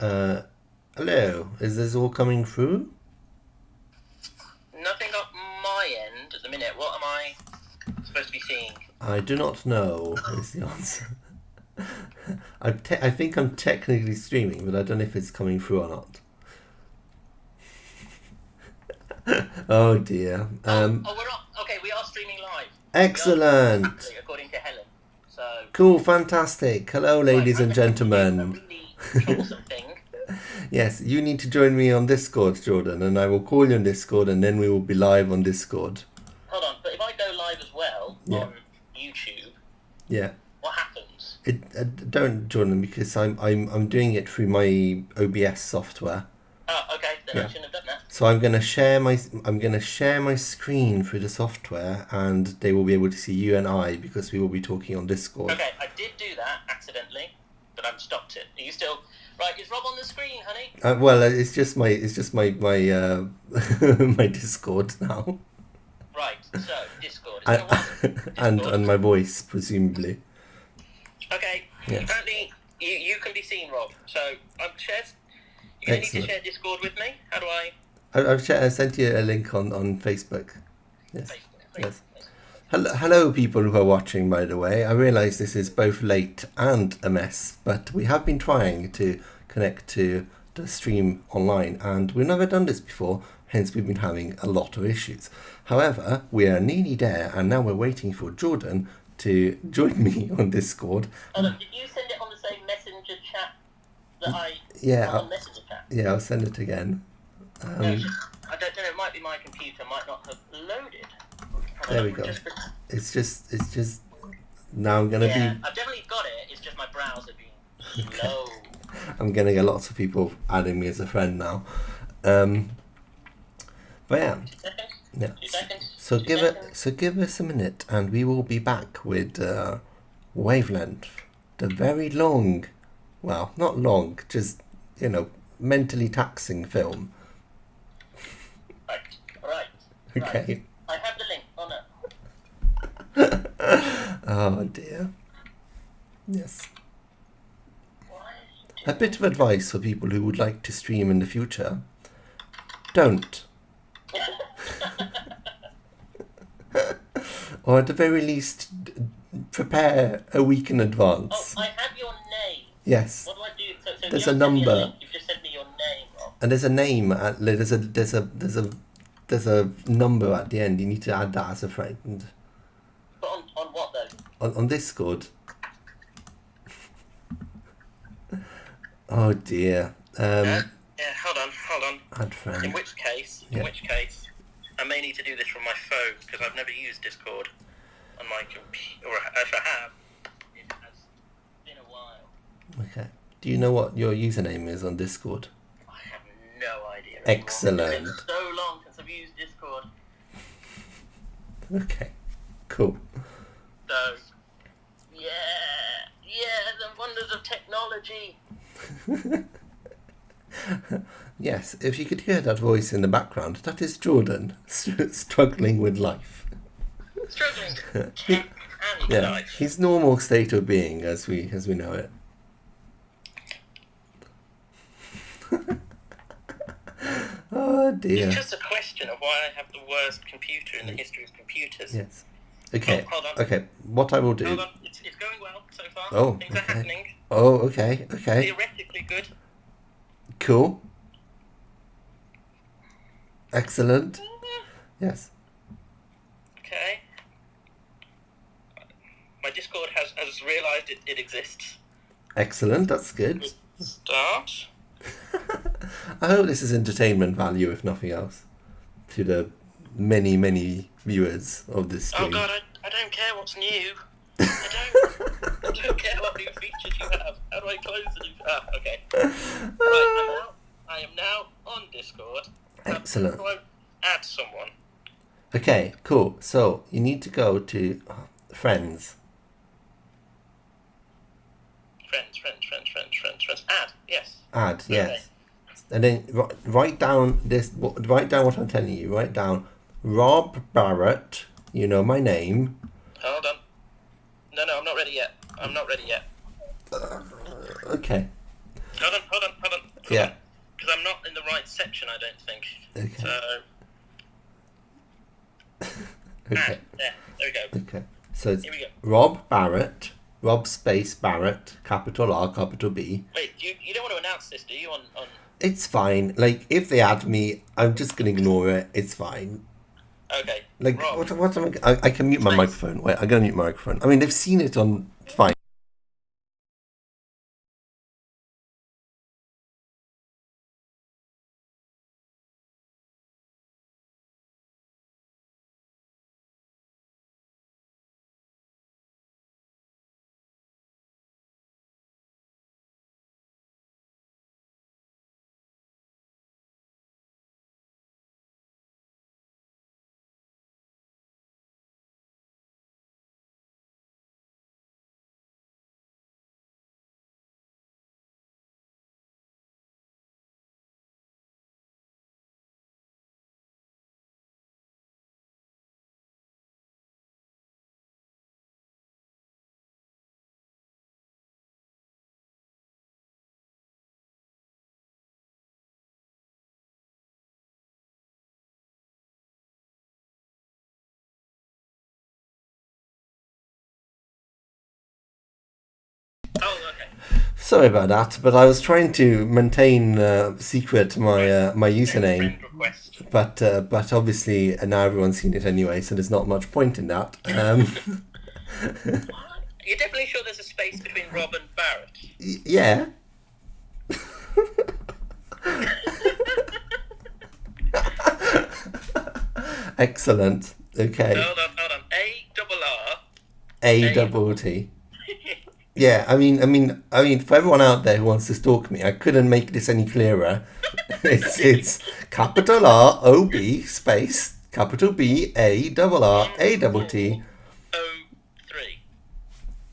Hello, is this all coming through? Nothing on my end at the minute. What am I supposed to be seeing? I do not know, is the answer. I think I'm technically streaming, but I don't know if it's coming through or not. Oh dear. We're not. Okay, we are streaming live. Excellent. According to Helen. So. Cool, fantastic. Hello, ladies and gentlemen. A really troublesome thing. Yes, you need to join me on Discord, Jordan, and I will call you on Discord, and then we will be live on Discord. Hold on, but if I go live as well on YouTube, what happens? Don't, Jordan, because I'm doing it through my OBS software. Oh, okay. Then I shouldn't have done that. So I'm gonna share my screen through the software, and they will be able to see you and I because we will be talking on Discord. Okay, I did do that accidentally, but I've stopped it. Are you still right? Is Rob on the screen, honey? Well, it's just my my Discord now. Right. So Discord. And my voice, presumably. Okay. Yes. Apparently, you can be seen, Rob. So I'm shared. You need to share Discord with me. How do I? I sent you a link on Facebook. Yes. Facebook. Yes. Hello, people who are watching. By the way, I realise this is both late and a mess, but we have been trying to connect to the stream online, and we've never done this before. Hence, we've been having a lot of issues. However, we are nearly there, and now we're waiting for Jordan to join me on Discord. Oh, look, did you send it on the same messenger chat that I? On messenger chat. Yeah, I'll send it again. No, I don't know. It might be my computer. Might not have loaded. There we go. It's just now I'm gonna be. I've definitely got it. It's just my browser being slow. I'm gonna get lots of people adding me as a friend now. But yeah. 2 seconds. So give us a minute, and we will be back with Wavelength, the very long, well, not long, just mentally taxing film. Right. Okay. I have the link. Oh no. Oh dear. Yes. A bit of advice for people who would like to stream in the future. Don't. Or at the very least, prepare a week in advance. Oh, I have your name. Yes. What do I do? So there's a number. You've just sent me your name, Rob. And there's a name. There's a number at the end. You need to add that as a friend. But on what though? On Discord. Oh dear. Yeah. Hold on. Add friend. In which case, I may need to do this from my phone because I've never used Discord on my computer. Or if I have, it has been a while. Okay. Do you know what your username is on Discord? I have no idea. Excellent. It's been so long since I've used Discord. Okay. Cool. So, the wonders of technology. Yes, if you could hear that voice in the background, that is Jordan struggling with life. Struggling with tech and life. His normal state of being as we know it. Oh dear. It's just a question of why I have the worst computer in the history of computers. Yes. Okay. Hold on. Okay. What I will do. Hold on. It's going well so far. Oh. Things are happening. Oh. Okay. Okay. Theoretically good. Cool. Excellent. Yes. Okay. My Discord has realised it exists. Excellent. That's good. Start. I hope this is entertainment value, if nothing else, to the many viewers of this stream. Oh God, I don't care what's new. I don't care what new features you have. How do I close the new? Okay. Right, I am now on Discord. Excellent. How do I add someone? Okay, cool. So you need to go to friends. Friends. Add, yes. Add, yes. Okay. And then write down what I'm telling you. Write down Rob Barratt. You know my name. Hold on. No, I'm not ready yet. Okay. Hold on. Yeah. Because I'm not in the right section, I don't think. Okay. So... Okay. There we go. Okay. So it's Here we go. Rob Barratt, Rob space Barratt, capital R, capital B. Wait, you don't want to announce this, do you? On It's fine. Like, if they add me, I'm just going to ignore it. It's fine. Okay. Like, Rob. what am I can mute my Space. microphone. Wait, I'm going to mute my microphone. I mean, they've seen it on... Fine. Oh, okay. Sorry about that, but I was trying to maintain secret my my username. Friend request. But obviously now everyone's seen it anyway, so there's not much point in that. You're definitely sure there's a space between Rob and Barratt? Yeah. Excellent. Okay. Hold on. A-double-R. A-double-T. Yeah, I mean, for everyone out there who wants to stalk me, I couldn't make this any clearer. It's capital R O B space capital B A double R A double T. 03.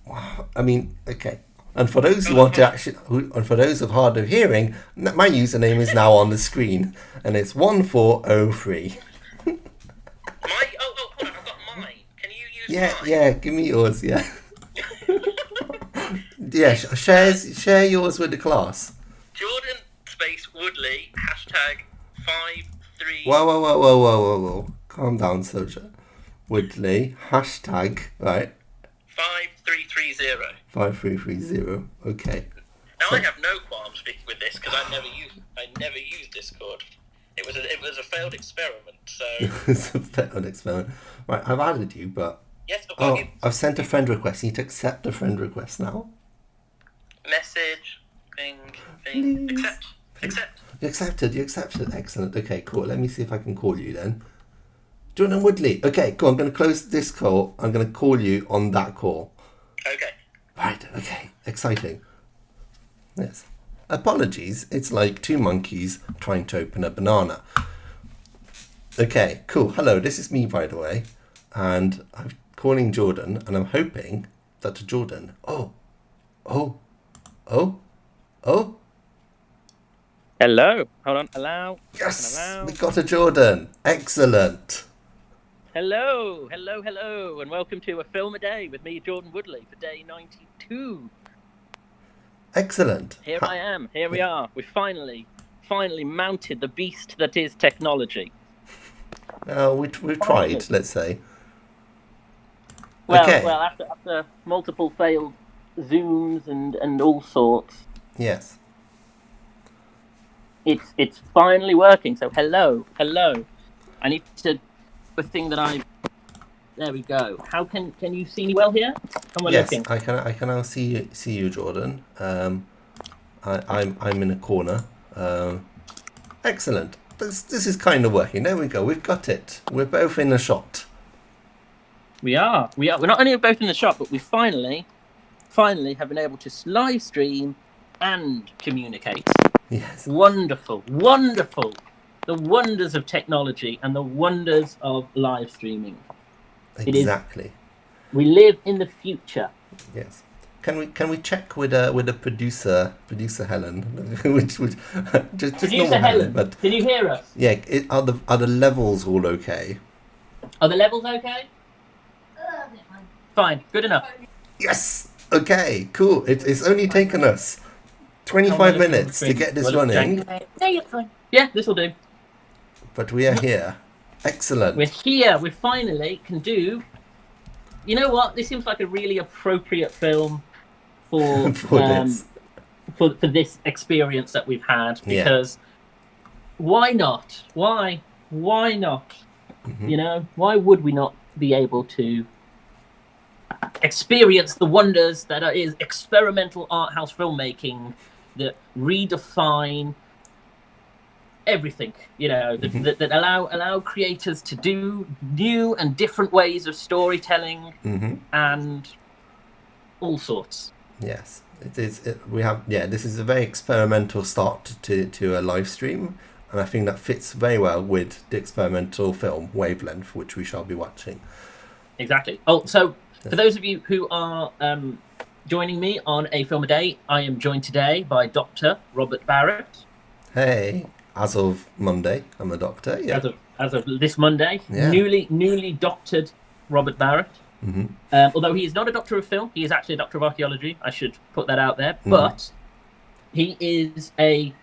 Wow. I mean, okay. And for those who want to actually, and for those of hard of hearing, my username is now on the screen, and it's 1403. Hold on, I've got mine. Can you use Yeah, mine? yeah. Give me yours. Yeah. Yeah. Share yours with the class. Jordan space Woodley hashtag 53. Whoa. Calm down, soldier. Woodley, hashtag, right, 5330. 5330. Okay. Now So- I have no qualms speaking with this because I never used Discord. It was a failed experiment. So It's a failed experiment. Right, I've added you, but... yes, I've got Oh, you. I've sent a friend request. You need to accept the friend request now. Message thing. Please. Accept. You accepted. Excellent. Okay, cool. Let me see if I can call you then. Jordan Woodley. Okay, cool. I'm going to close this call. I'm going to call you on that call. Okay. Right, okay. Exciting. Yes. Apologies. It's like two monkeys trying to open a banana. Okay, cool. Hello, this is me, by the way. And I'm calling Jordan, and I'm hoping that Jordan... Oh. Hello. Hold on. Allow. Yes! Allow. We got a Jordan. Excellent. Hello. And welcome to A Film a Day with me, Jordan Woodley, for day 92. Excellent. Here I am. Here we are. We finally mounted the beast that is technology. We've tried, let's say. Well, Okay. well, after multiple failed Zooms and all sorts, Yes. it's finally working. So hello. I need to the thing that I. There we go. How can you see me well here? Am I Yes, looking? I can now see you, Jordan. I'm in a corner. Excellent. This is kind of working. There we go. We've got it. We're both in a shot. We are. We're not only both in the shop, but we finally have been able to live stream and communicate. Yes. Wonderful. The wonders of technology and the wonders of live streaming. Exactly. We live in the future. Yes. Can we check with a producer Helen, which would just Producer normal Helen, but can you hear us? yeah, are the levels all okay? Are the levels okay? Fine. Good enough. Yes. Okay. Cool. It's only taken us 25 minutes to get this running. Yeah, this will do. But we are here. Excellent. We're here. We finally can do. You know what? This seems like a really appropriate film for for this experience that we've had, because why not? Why not? Mm-hmm. You know, why would we not be able to experience the wonders that is experimental art house filmmaking that redefine everything, you know, that allow creators to do new and different ways of storytelling and all sorts. Yes, it is. This is a very experimental start to a live stream, and I think that fits very well with the experimental film Wavelength, which we shall be watching. Exactly. Oh, so for those of you who are joining me on A Film a Day, I am joined today by Dr. Robert Barratt. Hey, as of Monday, I'm a doctor. Yeah. As of this Monday, newly doctored Robert Barratt. Although he is not a doctor of film, he is actually a doctor of archaeology. I should put that out there. But he is a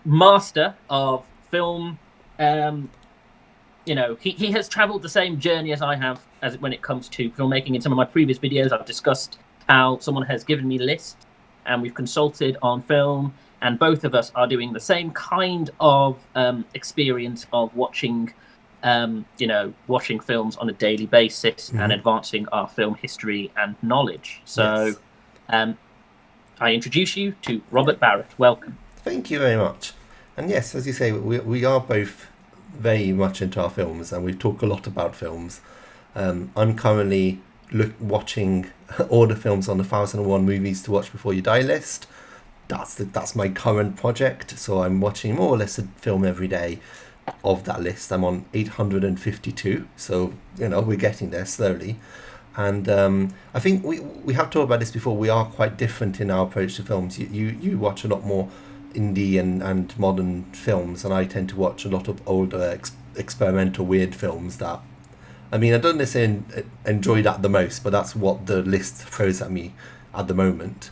master of film. You know, he has travelled the same journey as I have when it comes to filmmaking. In some of my previous videos, I've discussed how someone has given me lists and we've consulted on film, and both of us are doing the same kind of experience of watching watching films on a daily basis and advancing our film history and knowledge. So I introduce you to Robert Barratt. Welcome. Thank you very much. And yes, as you say, we are both very much into our films, and we talk a lot about films. I'm currently watching all the films on the 1001 movies to watch before you die list. That's my current project, so I'm watching more or less a film every day of that list. I'm on 852, so you know, we're getting there slowly. And I think we have talked about this before. We are quite different in our approach to films. You watch a lot more indie and modern films, and I tend to watch a lot of older experimental weird films that, I mean, I don't necessarily enjoy that the most, but that's what the list throws at me at the moment.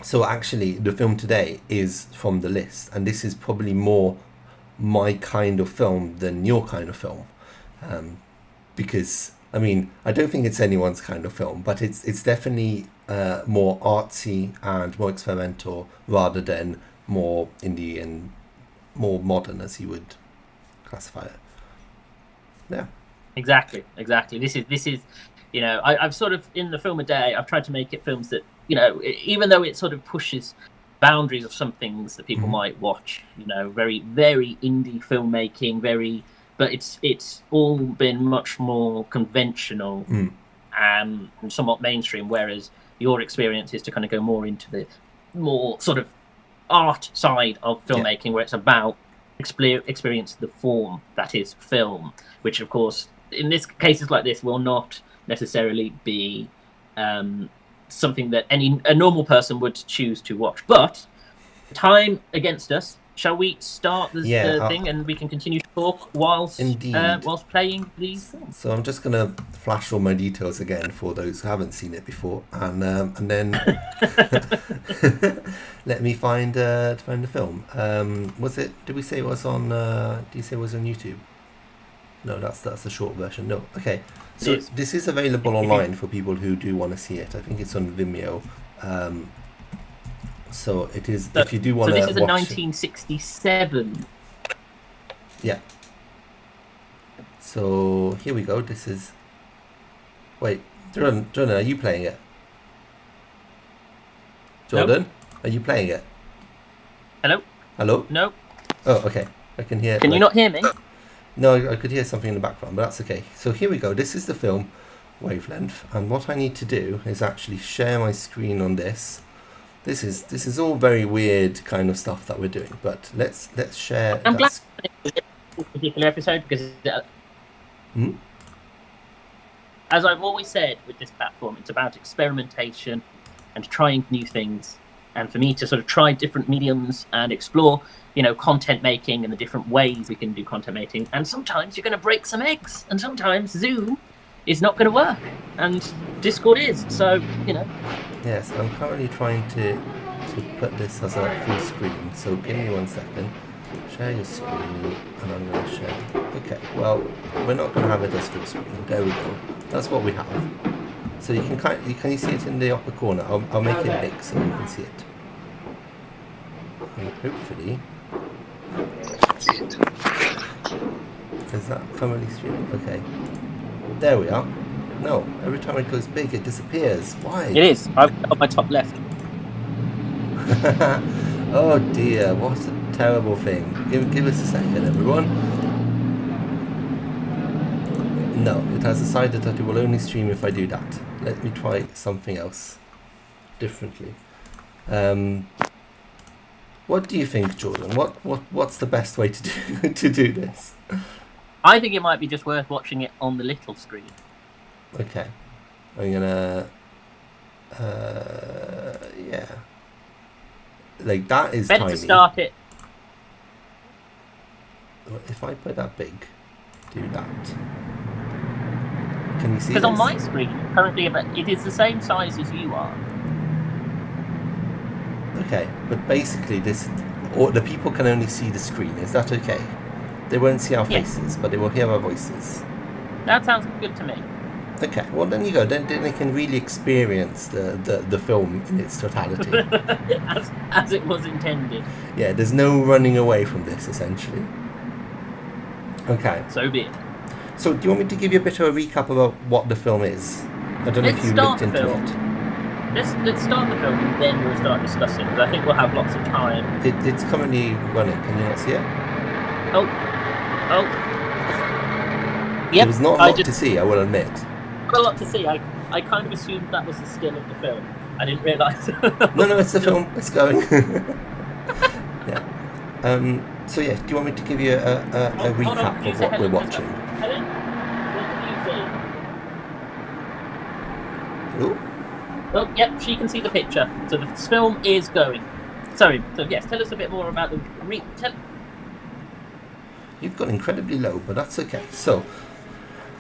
So actually the film today is from the list, and this is probably more my kind of film than your kind of film, because I mean, I don't think it's anyone's kind of film, but it's definitely more artsy and more experimental rather than more indie and more modern, as you would classify it. Yeah. Exactly. This is, you know, I've sort of, in the film a day, I've tried to make it films that, you know, even though it sort of pushes boundaries of some things that people might watch, you know, very, very indie filmmaking, but it's all been much more conventional and somewhat mainstream, whereas your experience is to kind of go more into the more sort of art side of filmmaking, where it's about experience the form that is film, which of course in cases like this will not necessarily be something that a normal person would choose to watch. But time against us, shall we start the thing, and we can continue to talk whilst playing these things? So I'm just gonna flash all my details again for those who haven't seen it before, and then let me find the film. Was it? Did we say it was on? Did you say it was on YouTube? No, that's the short version. No, okay. So this is available online for people who do want to see it. I think it's on Vimeo. So it is. If you do want to watch it. So this is a 1967. Yeah. So here we go. This is. Wait, Jordan, are you playing it? Jordan, are you playing it? Hello? No. Oh, okay. I can hear. Can you not hear me? No, I could hear something in the background, but that's okay. So here we go. This is the film Wavelength, and what I need to do is actually share my screen on this. This is all very weird kind of stuff that we're doing, but let's share. I'm glad this particular episode because, as I've always said with this platform, it's about experimentation and trying new things, and for me to sort of try different mediums and explore, you know, content making and the different ways we can do content making. And sometimes you're going to break some eggs, and sometimes Zoom is not going to work, and Discord is. So, you know. Yes, I'm currently trying to to put this as a full screen. So give me 1 second. Share your screen, and I'm going to share. Okay, well, we're not going to have it as full screen. There we go. That's what we have. So you can can you see it in the upper corner? I'll make it big so you can see it. And hopefully, is that currently streaming? Okay, there we are. No, every time it goes big, it disappears. Why? It is. I've got my top left. Oh dear, what a terrible thing. Give us a second, everyone. No, it has decided that it will only stream if I do that. Let me try something else differently. What do you think, Jordan? What's the best way to do this? I think it might be just worth watching it on the little screen. Okay, I'm gonna yeah, like that is better tiny. To start it. If I put that big, do that. Can you see? Because on my screen currently, it is the same size as you are. Okay, but basically the people can only see the screen. Is that okay? They won't see our faces, but they will hear our voices. That sounds good to me. Okay, well then you go. Then they can really experience the film in its totality. as it was intended. Yeah, there's no running away from this, essentially. Okay. So be it. So do you want me to give you a bit of a recap about what the film is? I don't know if you looked into it. Let's start the film and then we'll start discussing, because I think we'll have lots of time. It's currently running. Can you not see it? Oh. Yep. There was not a lot to see, I will admit. Not a lot to see. I kind of assumed that was the still of the film. I didn't realise. No, it's the film. It's going. Yeah. So yeah, do you want me to give you a recap of what we're watching? Helen, what do you think? Ooh. Oh, yep, she can see the picture. So the film is going. Sorry. So yes, tell us a bit more about the You've gone incredibly low, but that's okay. So,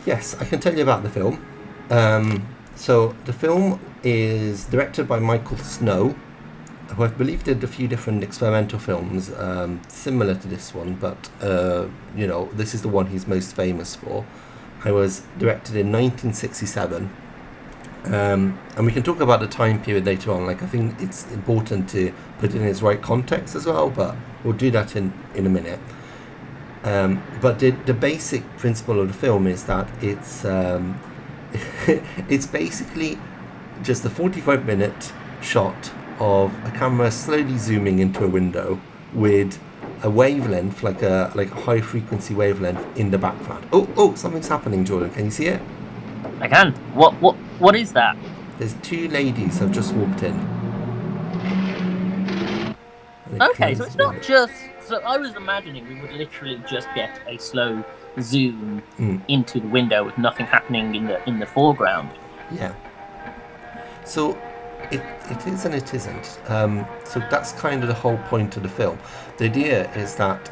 yes, I can tell you about the film. So the film is directed by Michael Snow, who I believe did a few different experimental films similar to this one, but this is the one he's most famous for. It was directed in 1967. And we can talk about the time period later on. Like, I think it's important to put it in its right context as well, but we'll do that in a minute. But the basic principle of the film is that it's it's basically just a 45-minute shot of a camera slowly zooming into a window with a wavelength, like a high frequency wavelength in the background. Oh, something's happening, Jordan. Can you see it? I can. What is that? There's two ladies have just walked in. Okay, so it's not just... So I was imagining we would literally just get a slow zoom into the window with nothing happening in the foreground. Yeah. So it is and it isn't. So that's kind of the whole point of the film. The idea is that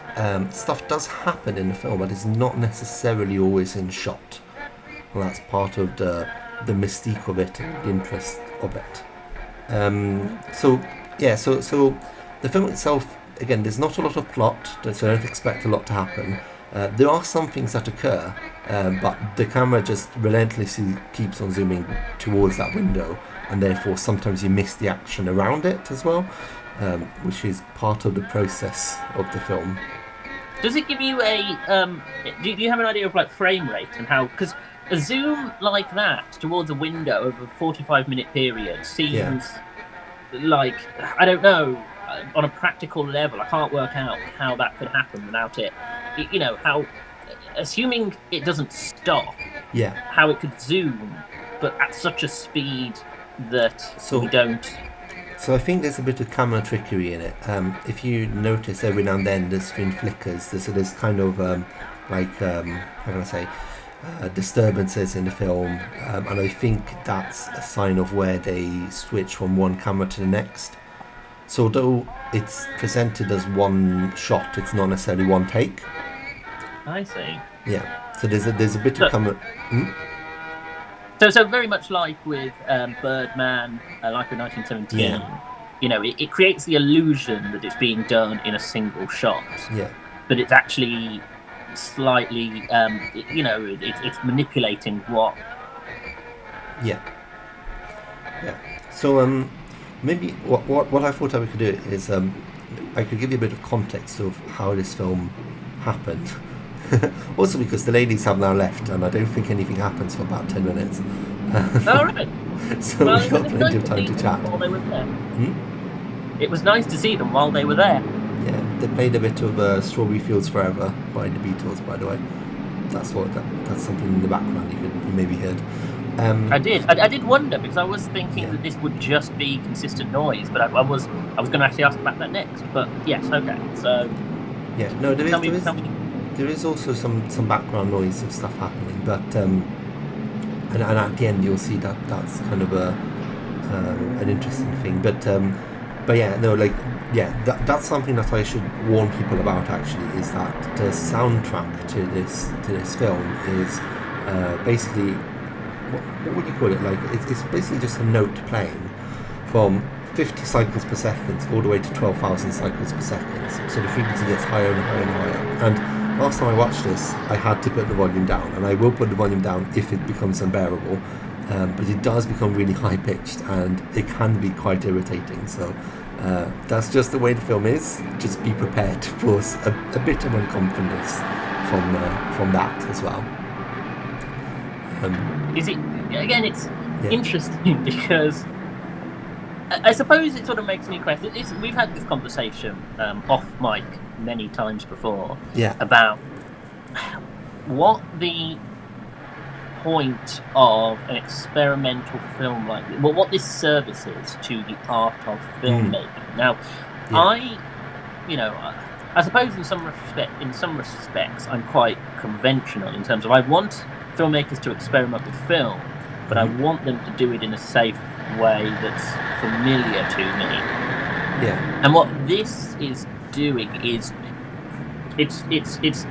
stuff does happen in the film, but it's not necessarily always in shot. Well, that's part of the mystique of it and the interest of it. So the film itself, again, there's not a lot of plot, so don't expect a lot to happen. There are some things that occur, but the camera just relentlessly keeps on zooming towards that window, and therefore sometimes you miss the action around it as well, which is part of the process of the film. Does it give you a... do you have an idea of frame rate and how... Because a zoom like that towards a window over a 45-minute period seems like... I don't know... on a practical level, I can't work out how that could happen without it. How, assuming it doesn't stop, how it could zoom, but at such a speed that we don't... So I think there's a bit of camera trickery in it. If you notice, every now and then the screen flickers. There's kind of, how can I say, disturbances in the film. And I think that's a sign of where they switch from one camera to the next. So although it's presented as one shot, it's not necessarily one take. I see. Yeah. So there's a bit of camera. So very much like with Birdman, like with 1917. it creates the illusion that it's being done in a single shot. Yeah. But it's actually slightly, it's manipulating what. Yeah. So maybe what I thought I could do is I could give you a bit of context of how this film happened. Also because the ladies have now left, and I don't think anything happens for about 10 minutes. All right. So we've got plenty of time to chat. While they were there. It was nice to see them while they were there. Yeah, they played a bit of "Strawberry Fields Forever" by the Beatles, by the way. That's something in the background you maybe heard. I did wonder, because I was thinking that this would just be consistent noise, but I was going to actually ask about that next. But yes, okay. So yeah, no, there is also some background noise of stuff happening, but and at the end you'll see that's kind of an interesting thing. But yeah, no, that's something that I should warn people about. Actually, is that the soundtrack to this film is basically what would you call it? Like it's basically just a note playing from 50 cycles per second all the way to 12,000 cycles per second. So the frequency gets higher and higher and higher. And last time I watched this, I had to put the volume down, and I will put the volume down if it becomes unbearable. But it does become really high pitched, and it can be quite irritating. So that's just the way the film is. Just be prepared for a bit of uncomfortableness from that as well. Is it again? It's interesting because I suppose it sort of makes me question. We've had this conversation off mic many times before about what the point of an experimental film like this, what this service is to the art of filmmaking. Now, I suppose in some respects, I'm quite conventional in terms of I want filmmakers to experiment with film, but I want them to do it in a safe way that's familiar to me. Yeah. And what this is doing is it's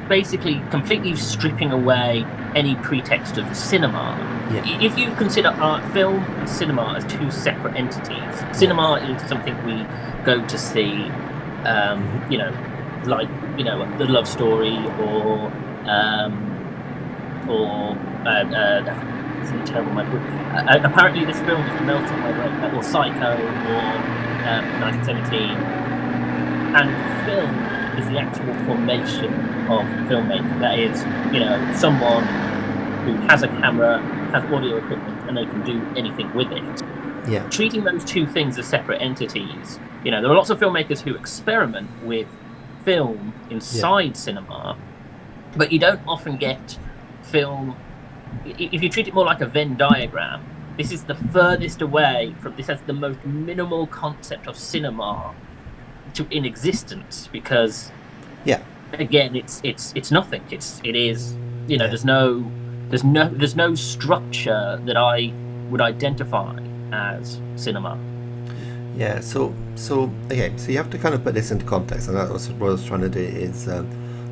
basically completely stripping away any pretext of cinema. Yeah. If you consider art, film and cinema as two separate entities, cinema is something we go to see, the love story or it's terrible. Apparently, this film is Melting My Brain, or Psycho, or 1917, and film is the actual formation of filmmaking. That is, someone who has a camera, has audio equipment, and they can do anything with it. Yeah. Treating those two things as separate entities, there are lots of filmmakers who experiment with film inside cinema, but you don't often get film. If you treat it more like a Venn diagram, this is the furthest away from. This has the most minimal concept of cinema in existence, because again it's nothing. It is there's no structure that I would identify as cinema. Yeah, so you have to kind of put this into context, and that's what I was trying to do. Is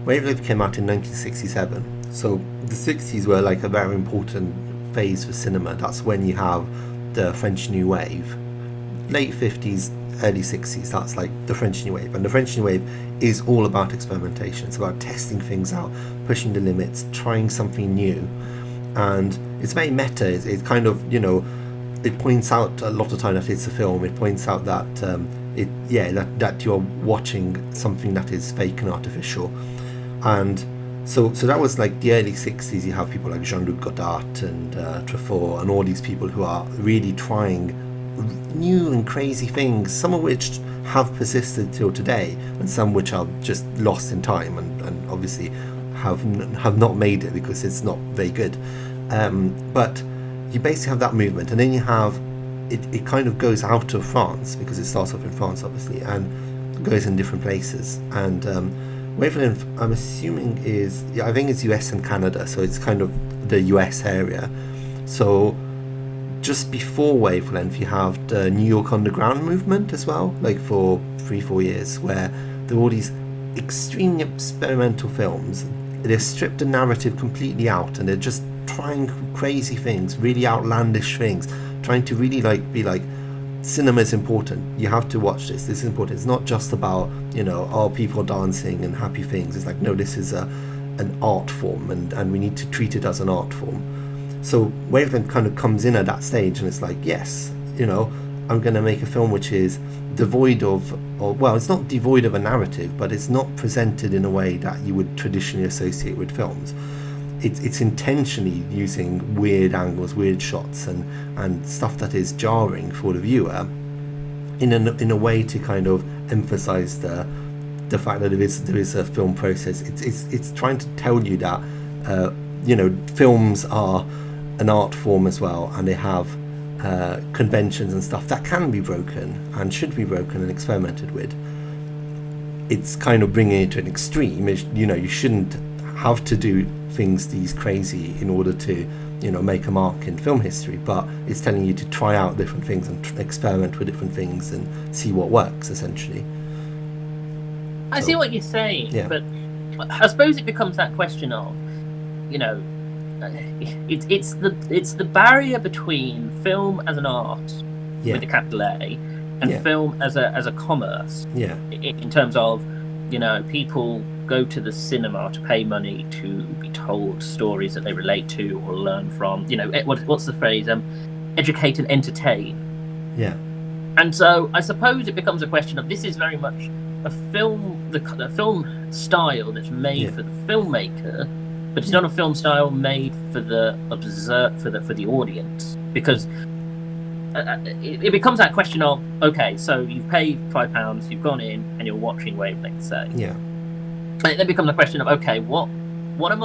Wavelength came out in 1967, so the 60s were like a very important phase for cinema. That's when you have the French New Wave. Late 50s, early 60s, that's like the French New Wave. And the French New Wave is all about experimentation. It's about testing things out, pushing the limits, trying something new. And it's very meta. It's kind of, it points out a lot of time that it's a film. It points out that that you're watching something that is fake and artificial. And so that was like the early 60s. You have people like Jean-Luc Godard and Truffaut and all these people who are really trying new and crazy things, some of which have persisted till today, and some which are just lost in time and obviously have not made it because it's not very good. But you basically have that movement, and then you have it kind of goes out of France, because it starts off in France obviously and goes in different places. And Wavelength, I'm assuming I think it's US and Canada, so it's kind of the US area. So just before Wavelength, you have the New York Underground movement as well, like for 3-4 years, where there are all these extremely experimental films. They've stripped the narrative completely out, and they're just trying crazy things, really outlandish things, trying to really be like cinema is important. You have to watch this. This is important. It's not just about, people dancing and happy things. It's like, no, this is an art form, and we need to treat it as an art form. So Wavelength kind of comes in at that stage, and it's like, yes, I'm going to make a film which is devoid of, it's not devoid of a narrative, but it's not presented in a way that you would traditionally associate with films. It's intentionally using weird angles, weird shots, and stuff that is jarring for the viewer, in a way to kind of emphasize the fact that there is a film process. It's trying to tell you that films are an art form as well, and they have conventions and stuff that can be broken and should be broken and experimented with. It's kind of bringing it to an extreme. You shouldn't have to do things these crazy in order to make a mark in film history, but it's telling you to try out different things and experiment with different things and see what works, essentially. I see what you're saying, yeah. But I suppose it becomes that question of, it's the barrier between film as an art, yeah. with a capital A, and yeah. film as a commerce. Yeah. In terms of, people go to the cinema to pay money to be told stories that they relate to or learn from. What's the phrase? Educate and entertain. Yeah. And so I suppose it becomes a question of, this is very much a film, the film style that's made for the filmmaker, but it's not a film style made for the for the audience, because it becomes that question of, okay, so you've paid £5, you've gone in and you're watching Wavelength, say. Yeah. And it then becomes a question of, okay, what would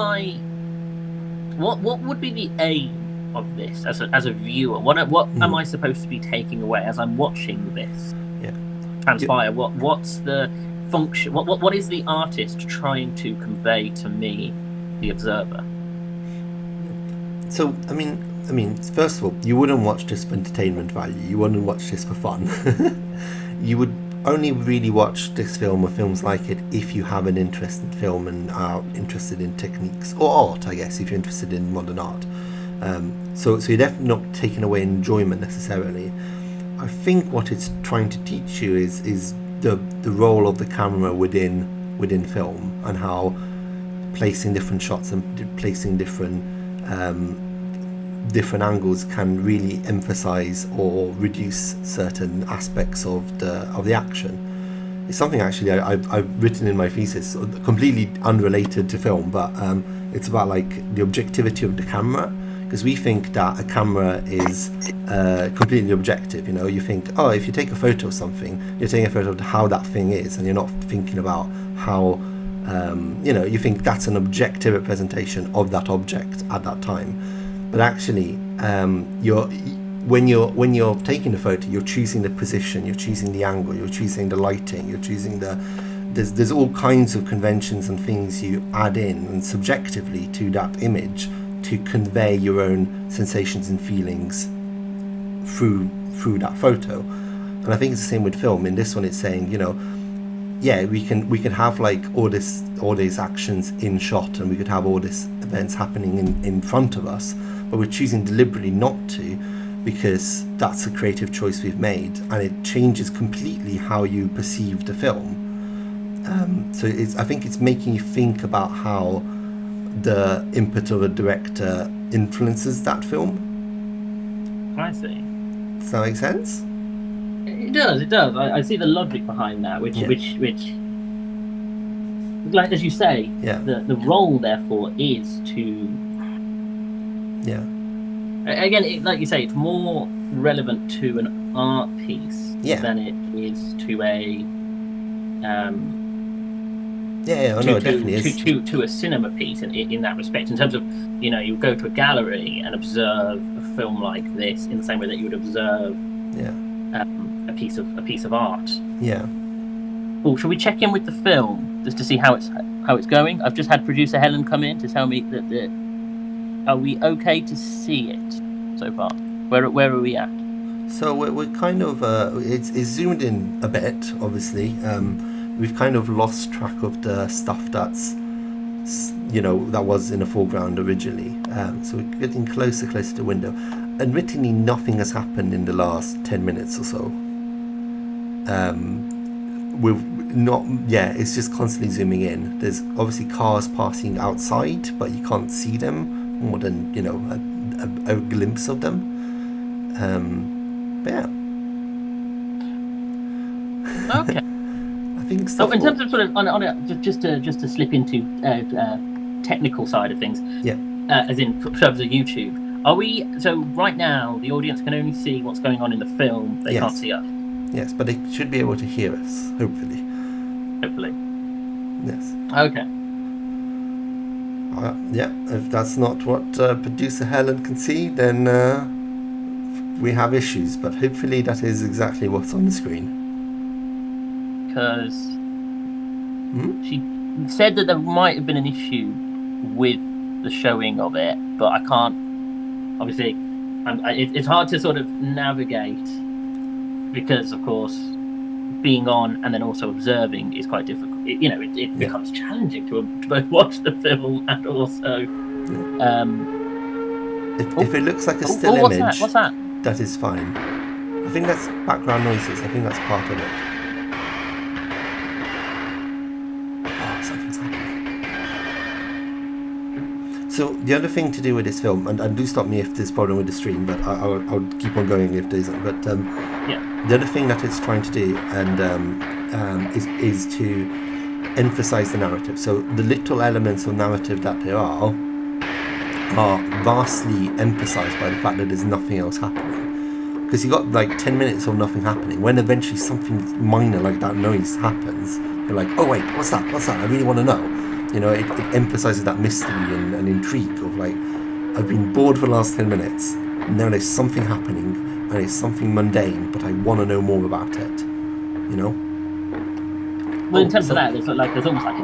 be the aim of this as a viewer? What am I supposed to be taking away as I'm watching this transpire? What's the function? What is the artist trying to convey to me, the observer? So I mean, first of all, you wouldn't watch this for entertainment value. You wouldn't watch this for fun. You would only really watch this film or films like it if you have an interest in film and are interested in techniques or art, I guess, if you're interested in modern art. So you're definitely not taking away enjoyment necessarily. I think what it's trying to teach you is the role of the camera within film, and how placing different shots and placing different angles can really emphasize or reduce certain aspects of the action. It's something actually I've written in my thesis, completely unrelated to film, but it's about like the objectivity of the camera, because we think that a camera is completely objective. You think, if you take a photo of something, you're taking a photo of how that thing is, and you're not thinking about how you think that's an objective representation of that object at that time. But actually, when you're taking the photo, you're choosing the position, you're choosing the angle, you're choosing the lighting, you're choosing there's all kinds of conventions and things you add in and subjectively to that image to convey your own sensations and feelings through that photo. And I think it's the same with film. In this one, it's saying, we can have like all these actions in shot, and we could have all these events happening in front of us, but we're choosing deliberately not to, because that's a creative choice we've made, and it changes completely how you perceive the film. So I think it's making you think about how the input of a director influences that film. I see. Does that make sense? It does. I see the logic behind that, which, like as you say, the role therefore is to. Yeah. Again, like you say, it's more relevant to an art piece than it is to a. Definitely is. To a cinema piece in that respect, in terms of, you go to a gallery and observe a film like this in the same way that you would observe a piece of art. Yeah. Oh, shall we check in with the film just to see how it's going? I've just had producer Helen come in to tell me that are we okay to see it so far? Where are we at? So we're kind of it's zoomed in a bit, obviously. We've kind of lost track of the stuff that's that was in the foreground originally. So we're getting closer to the window. admittedly, nothing has happened in the last 10 minutes or so. It's just constantly zooming in. There's obviously cars passing outside, but you can't see them more than, a glimpse of them. But yeah. Okay. I think so in terms of sort of just to slip into technical side of things, as in terms of YouTube, are we? So right now, the audience can only see what's going on in the film. They can't see us. Yes, but they should be able to hear us, hopefully. Yes. Okay. If that's not what producer Helen can see, then we have issues. But hopefully that is exactly what's on the screen. Because she said that there might have been an issue with the showing of it, but I can't. Obviously, it's hard to sort of navigate because, of course, being on and then also observing is quite difficult. It becomes challenging to both watch the film and also. If it looks like a still image, what's that? That is fine. I think that's background noises. I think that's part of it. Something's happening. So the other thing to do with this film, and do stop me if there's a problem with the stream, but I'll keep on going if there isn't. But the other thing that it's trying to do and is to emphasize the narrative. So the little elements of narrative that there are vastly emphasized by the fact that there's nothing else happening. Because you got like 10 minutes of nothing happening. When eventually something minor like that noise happens, you're like, oh wait, what's that? I really want to know. It emphasizes that mystery and intrigue of like, I've been bored for the last 10 minutes, and now there's something happening, and it's something mundane, but I want to know more about it. Well, in terms of that, there's almost like a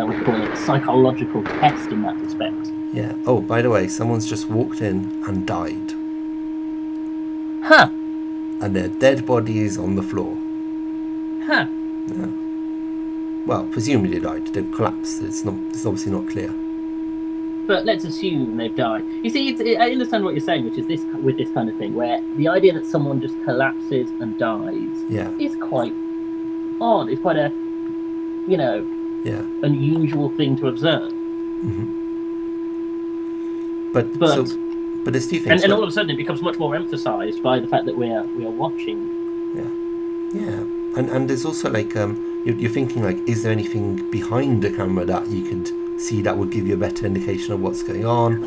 what do you call it, a psychological test in that respect. Yeah. Oh, by the way, someone's just walked in and died. Huh. And their dead body is on the floor. Huh. Yeah. Well, presumably they died. They've collapsed. It's obviously not clear. But let's assume they've died. You see, I understand what you're saying, which is this with this kind of thing, where the idea that someone just collapses and dies is quite odd. It's quite a, unusual thing to observe. Mm-hmm. But there's two things. And all of a sudden, it becomes much more emphasised by the fact that we are watching. Yeah. And there's also like you're thinking like, is there anything behind the camera that you could see that would give you a better indication of what's going on?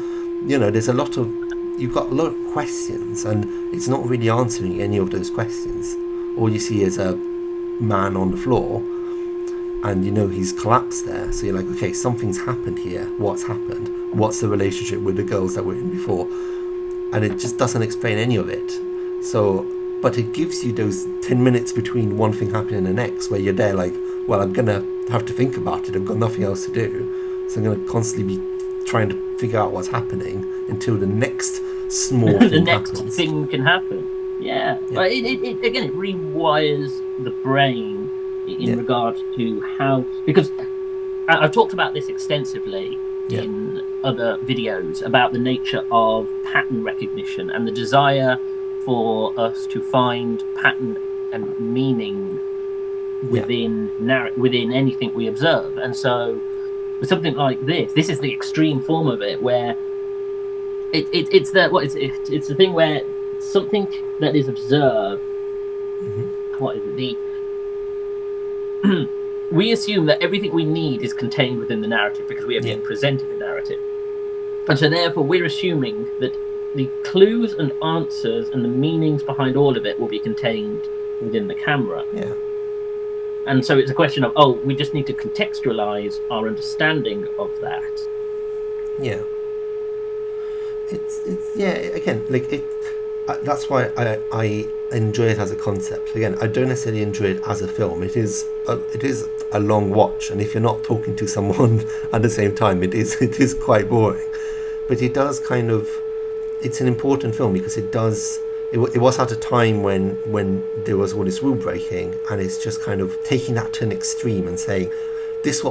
There's you've got a lot of questions, and it's not really answering any of those questions. All you see is a man on the floor, and he's collapsed there. So you're like, okay, something's happened here. What's happened? What's the relationship with the girls that were in before? And it just doesn't explain any of it. So. But it gives you those 10 minutes between one thing happening and the next, where you're there like, well, I'm going to have to think about it. I've got nothing else to do. So I'm going to constantly be trying to figure out what's happening until the next small thing happens. The next thing can happen. Yeah. But it rewires the brain in regard to how... Because I've talked about this extensively in other videos about the nature of pattern recognition and the desire for us to find pattern and meaning within anything we observe. And so with something like this is the extreme form of it, where it's the thing where something that is observed, what is it, we assume that everything we need is contained within the narrative because we are being presented the narrative. And so therefore we're assuming that the clues and answers and the meanings behind all of it will be contained within the camera. Yeah. And so it's a question of, we just need to contextualize our understanding of that. Yeah. That's why I enjoy it as a concept. Again, I don't necessarily enjoy it as a film. It is a long watch, and if you're not talking to someone at the same time, it is quite boring. But it does kind of... It's an important film because it was at a time when there was all this rule breaking, and it's just kind of taking that to an extreme and saying, this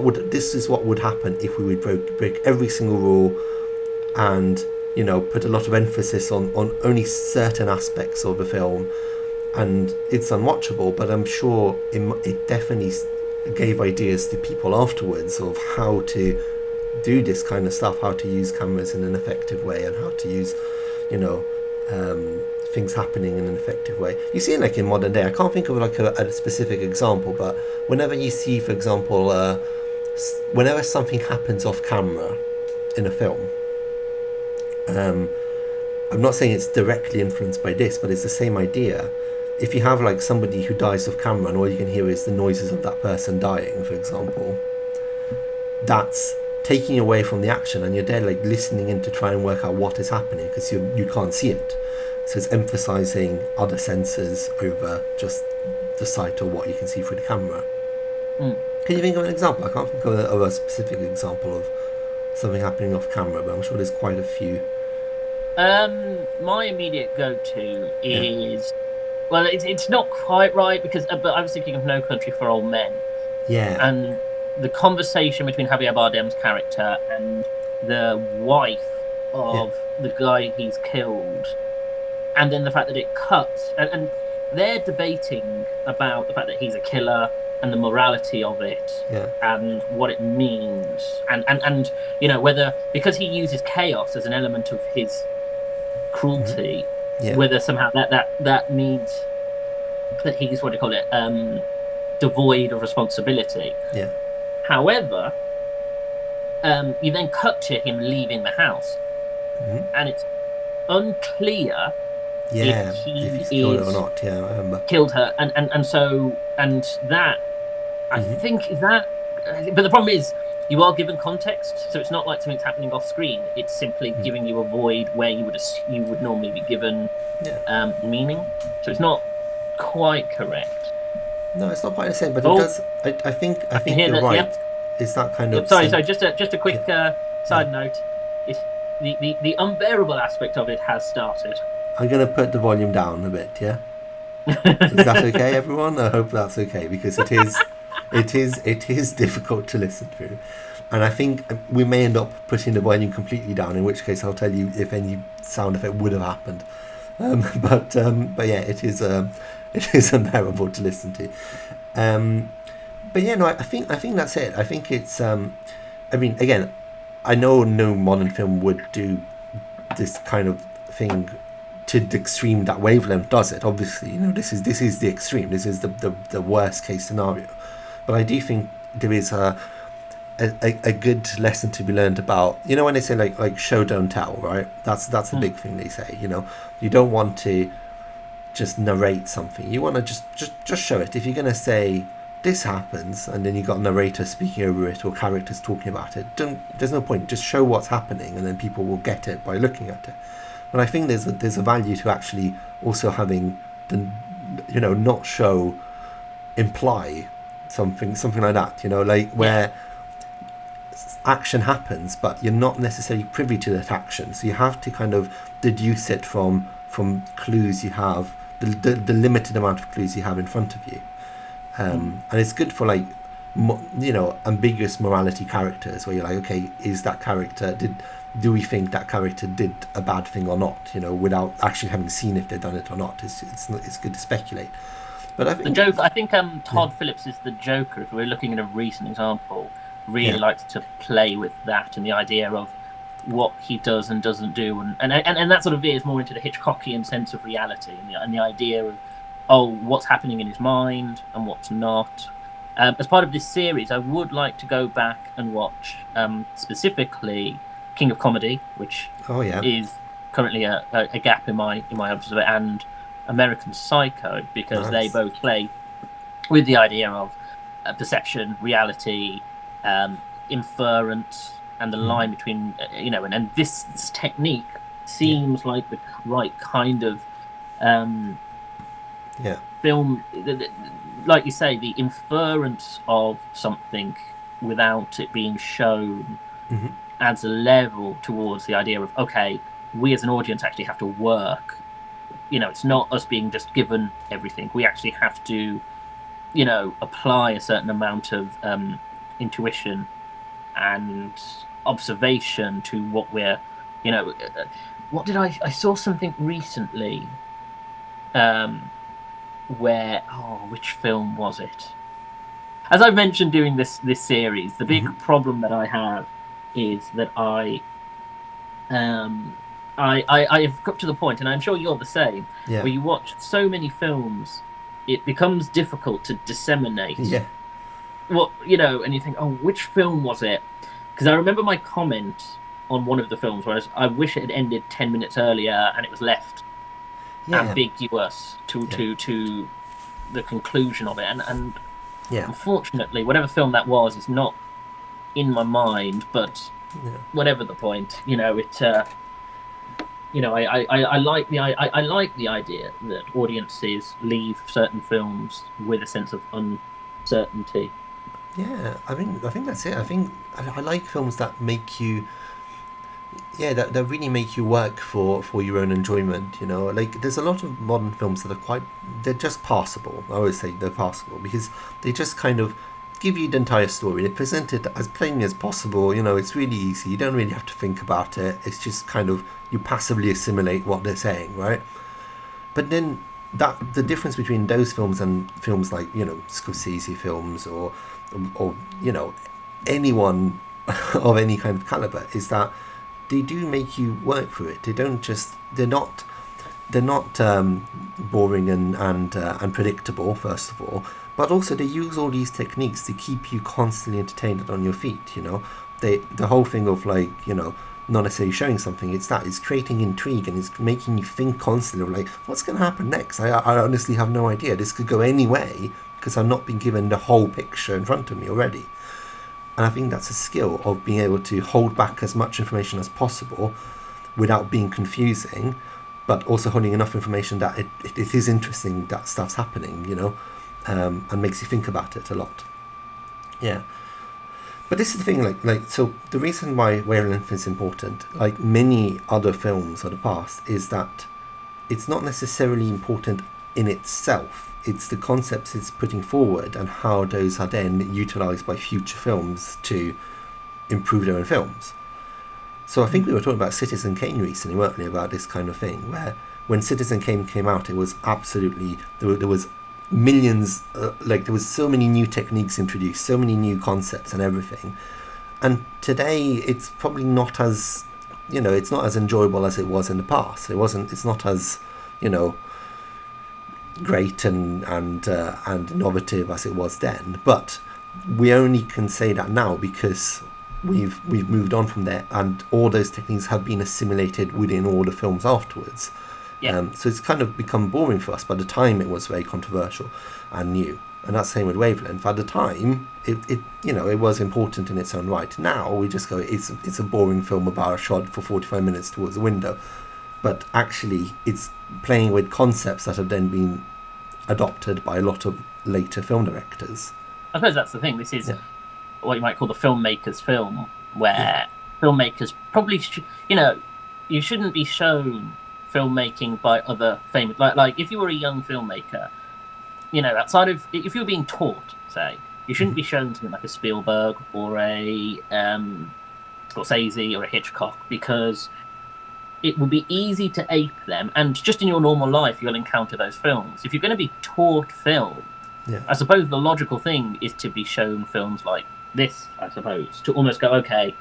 is what would happen if we would break every single rule, and put a lot of emphasis on only certain aspects of the film, and it's unwatchable. But I'm sure it definitely gave ideas to people afterwards of how to do this kind of stuff, how to use cameras in an effective way, and how to use, things happening in an effective way. You see it like in modern day. I can't think of like a specific example, but whenever you see, for example, whenever something happens off camera in a film, I'm not saying it's directly influenced by this, but it's the same idea. If you have like somebody who dies off camera and all you can hear is the noises of that person dying, for example, that's taking away from the action, and you're there like listening in to try and work out what is happening because you can't see it. So it's emphasizing other senses over just the sight or what you can see through the camera. Can you think of an example? I can't think of a specific example of something happening off camera, but I'm sure there's quite a few. My immediate go-to is, well, it's not quite right because, but I was thinking of No Country for Old Men. Yeah. And the conversation between Javier Bardem's character and the wife of the guy he's killed, and then the fact that it cuts, and they're debating about the fact that he's a killer and the morality of it, and what it means, and whether, because he uses chaos as an element of his cruelty, whether somehow that means that he's, what do you call it, devoid of responsibility. Yeah. However, you then cut to him leaving the house, and it's unclear if he's killed her or not. Yeah, I remember. Killed her, and that I think is that. But the problem is, you are given context, so it's not like something's happening off screen. It's simply giving you a void where you would normally be given meaning. So it's not quite correct. No, it's not quite the same, but it does. I think you're right. Yep. Is that kind of sorry? Just a quick side note. The unbearable aspect of it has started. I'm going to put the volume down a bit. Yeah. Is that okay, everyone? I hope that's okay, because it is difficult to listen through, and I think we may end up putting the volume completely down. In which case, I'll tell you if any sound effect would have happened. But yeah, it is unbearable to listen to. But yeah, no, I think that's it. I think it's. I mean, again, I know no modern film would do this kind of thing to the extreme that Wavelength does it. Obviously, this is the extreme. This is the worst case scenario. But I do think there is a good lesson to be learned about. When they say like show don't tell, right? That's the big thing they say. You don't want to just narrate something. You want to just show it. If you're gonna say this happens and then you got a narrator speaking over it or characters talking about it, there's no point. Just show what's happening, and then people will get it by looking at it. But I think there's a value to actually also having the not show, imply something like that. Like where action happens, but you're not necessarily privy to that action, so you have to kind of deduce it from clues you have, the limited amount of clues you have in front of you. And it's good for like ambiguous morality characters, where you're like, okay, is that character, do we think that character did a bad thing or not, without actually having seen if they've done it or not. It's good to speculate. But I think Todd Phillips is the Joker, if we're looking at a recent example, really likes to play with that and the idea of what he does and doesn't do, and that sort of veers more into the Hitchcockian sense of reality and the idea of what's happening in his mind and what's not. As part of this series, I would like to go back and watch specifically King of Comedy, which is currently a gap in my observation, and American Psycho, because they both play with the idea of perception, reality, inference, and the line between and this technique seems like the right kind of film, like you say, the inference of something without it being shown adds a level towards the idea of, okay, we as an audience actually have to work. It's not us being just given everything. We actually have to, apply a certain amount of intuition and observation to what we're You know, what did I saw something recently where, which film was it? As I've mentioned doing this series, the big problem that I have is that I've got to the point, and I'm sure you're the same, Yeah. where you watch so many films, it becomes difficult to disseminate. Yeah. What, you know, and you think, oh, which film was it? Because I remember my comment on one of the films, whereas I wish it had ended 10 minutes earlier and it was left ambiguous to the conclusion of it. And unfortunately, whatever film that was is not in my mind, but whatever the point, you know, it. You know, I like the idea that audiences leave certain films with a sense of uncertainty. Yeah, I think that's it. I think I like films that make you, that really make you work for your own enjoyment. You know, like there's a lot of modern films that are they're just passable. I always say they're passable because they just kind of give you the entire story. They present it as plainly as possible. You know, it's really easy. You don't really have to think about it. It's just kind of, you passively assimilate what they're saying, right? But then the difference between those films and films like, you know, Scorsese films or you know, anyone of any kind of caliber is that they do make you work for it. They're not boring and predictable, first of all, but also they use all these techniques to keep you constantly entertained and on your feet. You know, the whole thing of, like, you know, not necessarily showing something, it's creating intrigue and it's making you think constantly of, like, what's going to happen next? I honestly have no idea. This could go any way because I've not been given the whole picture in front of me already. And I think that's a skill of being able to hold back as much information as possible without being confusing, but also holding enough information that it is interesting that stuff's happening, you know, and makes you think about it a lot. Yeah. But this is the thing, so the reason why Wavelength is important, like many other films of the past, is that it's not necessarily important in itself. It's the concepts it's putting forward and how those are then utilised by future films to improve their own films. So I think we were talking about Citizen Kane recently, weren't we, about this kind of thing, where when Citizen Kane came out, it was absolutely, there was millions, there was so many new techniques introduced, so many new concepts and everything. And today it's probably not as, you know, it's not as enjoyable as it was in the past. It's not as, you know, great and innovative as it was then. But we only can say that now because we've moved on from there, and all those techniques have been assimilated within all the films afterwards. Yeah. So it's kind of become boring for us. By the time it was very controversial and new, and that's the same with Wavelength. At the time, it you know, it was important in its own right. Now we just go, it's a boring film about a shot for 45 minutes towards a window, but actually it's playing with concepts that have then been adopted by a lot of later film directors. I suppose that's the thing. This is what you might call the filmmaker's film, where filmmakers probably you know, you shouldn't be shown filmmaking by other famous, like if you were a young filmmaker, you know, outside of, if you were being taught, say, you shouldn't be shown something like a Spielberg or a Scorsese or a Hitchcock, because it will be easy to ape them, and just in your normal life you'll encounter those films. If you're going to be taught film, I suppose the logical thing is to be shown films like this, I suppose, to almost go, okay,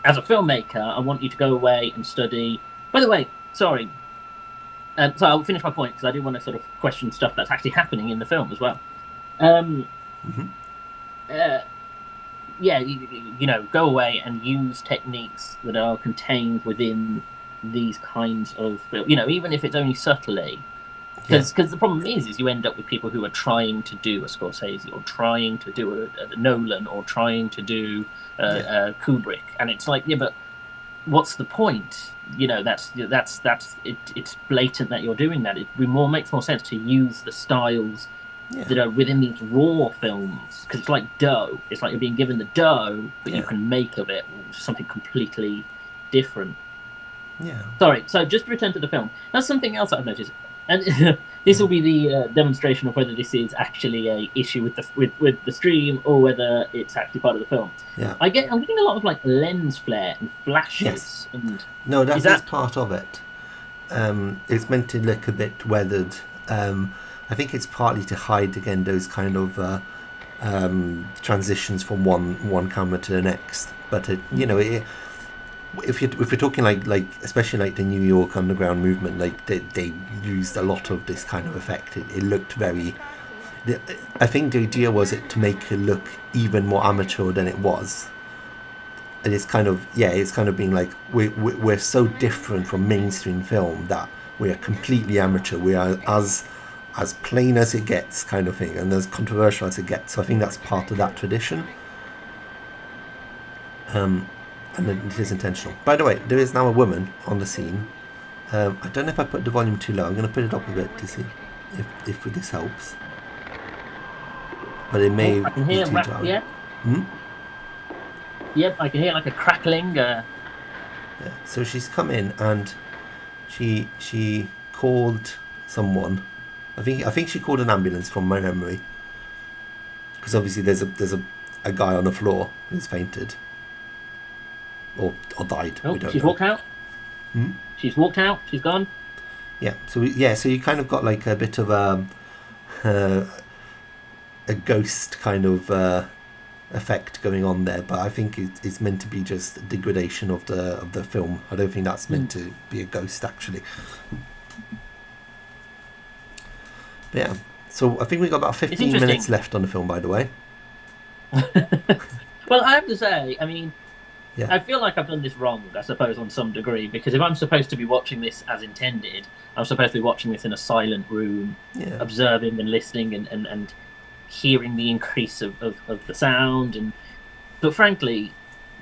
as a filmmaker, I want you to go away and study. By the way, sorry, so I'll finish my point because I do want to sort of question stuff that's actually happening in the film as well. You know, go away and use techniques that are contained within these kinds of, you know, even if it's only subtly, because the problem is you end up with people who are trying to do a Scorsese or trying to do a Nolan or trying to do a Kubrick, and it's like, but what's the point? You know, that's it. It's blatant that you're doing that. It makes more sense to use the styles that are within these raw films, because it's like dough. It's like you're being given the dough, but you can make of it something completely different. Sorry. So just to return to the film, that's something else I've noticed, and This will be the demonstration of whether this is actually a issue with the stream or whether it's actually part of the film. Yeah. I'm getting a lot of like lens flare and flashes. Yes. And no, that is part of it. It's meant to look a bit weathered. I think it's partly to hide again those kind of transitions from one camera to the next. But if we're talking like especially like the New York underground movement, like they used a lot of this kind of effect. It looked very. I think the idea was to make it look even more amateur than it was. And it's kind of being like we're so different from mainstream film that we are completely amateur. We are as plain as it gets, kind of thing, and as controversial as it gets. So I think that's part of that tradition. And it is intentional. By the way, there is now a woman on the scene. I don't know if I put the volume too low. I'm going to put it up a bit to see if this helps. But it may I can be hear too loud. yeah. Yep, I can hear like a crackling. Yeah. So she's come in and she called someone. I think she called an ambulance from my memory. Because obviously there's a guy on the floor who's fainted. Or died. Oh, we don't she's know. walked out. She's walked out. She's gone. Yeah. So you kind of got like a bit of a ghost kind of effect going on there, but I think it's meant to be just a degradation of the film. I don't think that's meant to be a ghost actually. But yeah. So I think we got about 15 minutes left on the film, by the way. Well, I have to say, I mean. Yeah. I feel like I've done this wrong, I suppose, on some degree, because if I'm supposed to be watching this as intended, I'm supposed to be watching this in a silent room, observing and listening and hearing the increase of the sound. But frankly,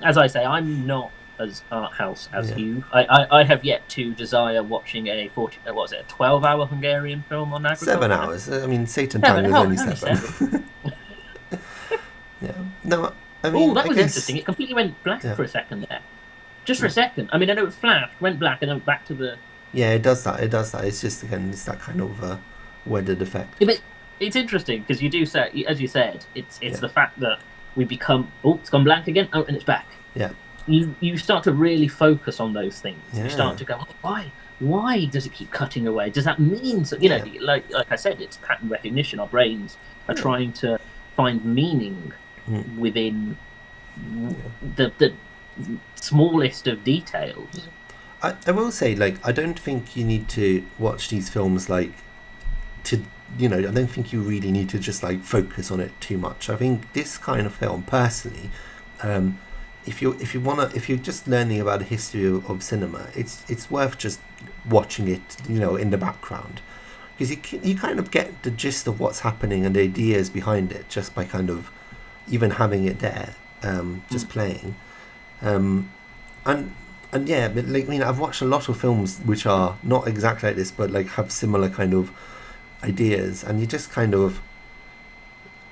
as I say, I'm not as arthouse as you. I have yet to desire watching a 12-hour Hungarian film on agriculture. 7 hours. I mean, Satan Time was only 7. Yeah. No. I mean, that was interesting. It completely went black for a second there. Just for a second. I mean, I know it flashed, went black, and then back to the... Yeah, it does that. It's just, again, it's that kind of weathered effect. Yeah, but it's interesting, because you do say, as you said, it's the fact that we become... Oh, it's gone blank again. Oh, and it's back. Yeah. You start to really focus on those things. Yeah. You start to go, why does it keep cutting away? Does that mean... So, you know, like I said, it's pattern recognition. Our brains are trying to find meaning within the smallest of details. I will say, like, I don't think you need to watch these films like I don't think you really need to just like focus on it too much. I think this kind of film, personally, if you're just learning about the history of cinema, it's worth just watching it, in the background, because you kind of get the gist of what's happening and the ideas behind it just by kind of even having it there, just playing, and yeah, but like, I've watched a lot of films which are not exactly like this, but like have similar kind of ideas, and you just kind of,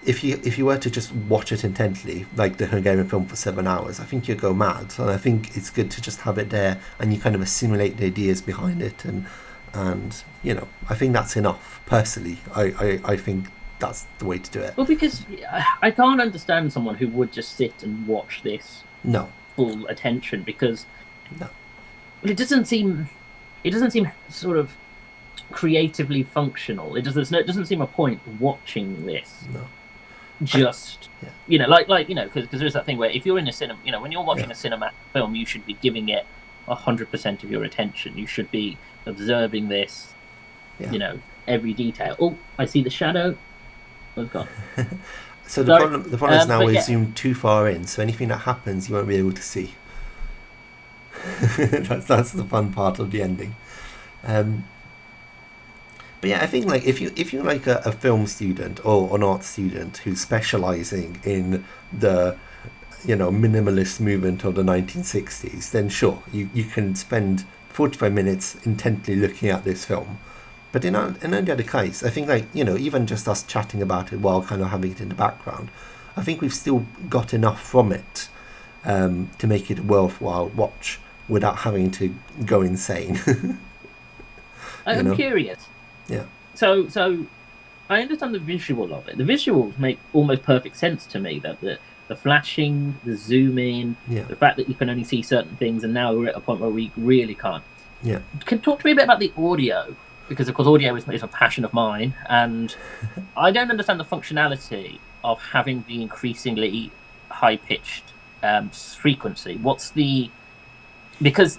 if you were to just watch it intently, like the Hungarian film for 7 hours, I think you'd go mad. And I think it's good to just have it there, and you kind of assimilate the ideas behind it, and I think that's enough. Personally, I think that's the way to do it. Well, because I can't understand someone who would just sit and watch this full attention, because it doesn't seem sort of creatively functional. It doesn't seem a point watching this. No. Just because there's that thing where if you're in a cinema, when you're watching a cinematic film, you should be giving it 100% of your attention. You should be observing this, every detail. Oh, I see the shadow. Oh, God. So the problem is now we've zoomed too far in, so anything that happens you won't be able to see. that's the fun part of the ending. But yeah, I think like if you're like a film student or an art student who's specializing in the minimalist movement of the 1960s, then sure, you can spend 45 minutes intently looking at this film. But in any other case, I think like even just us chatting about it while kind of having it in the background, I think we've still got enough from it to make it a worthwhile watch without having to go insane. I'm curious. Yeah. So I understand the visual of it. The visuals make almost perfect sense to me. That the flashing, the zoom in, the fact that you can only see certain things, and now we're at a point where we really can't. Yeah. Can you talk to me a bit about the audio? Because of course audio is a passion of mine, and I don't understand the functionality of having the increasingly high pitched frequency. What's the because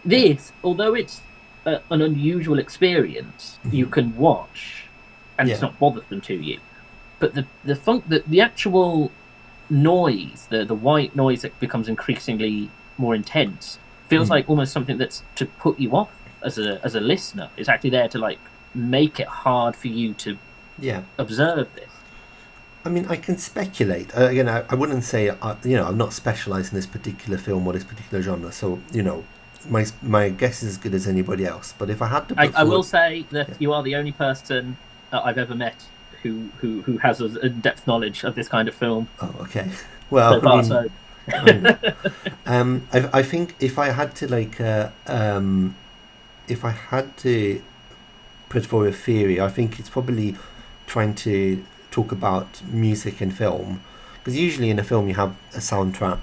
this, although it's an unusual experience, you can watch, and it's not bothersome to you. But the actual noise, the white noise that becomes increasingly more intense, feels like almost something that's to put you off as a listener. It's actually there to like make it hard for you to observe this. I mean, I can speculate. Again, I wouldn't say, I'm not specialised in this particular film or this particular genre, so, my guess is as good as anybody else. But if I had to I will say that you are the only person that I've ever met who has a in-depth knowledge of this kind of film. Oh, okay. Well, I think if I had to put forward a theory, I think it's probably trying to talk about music in film, because usually in a film you have a soundtrack,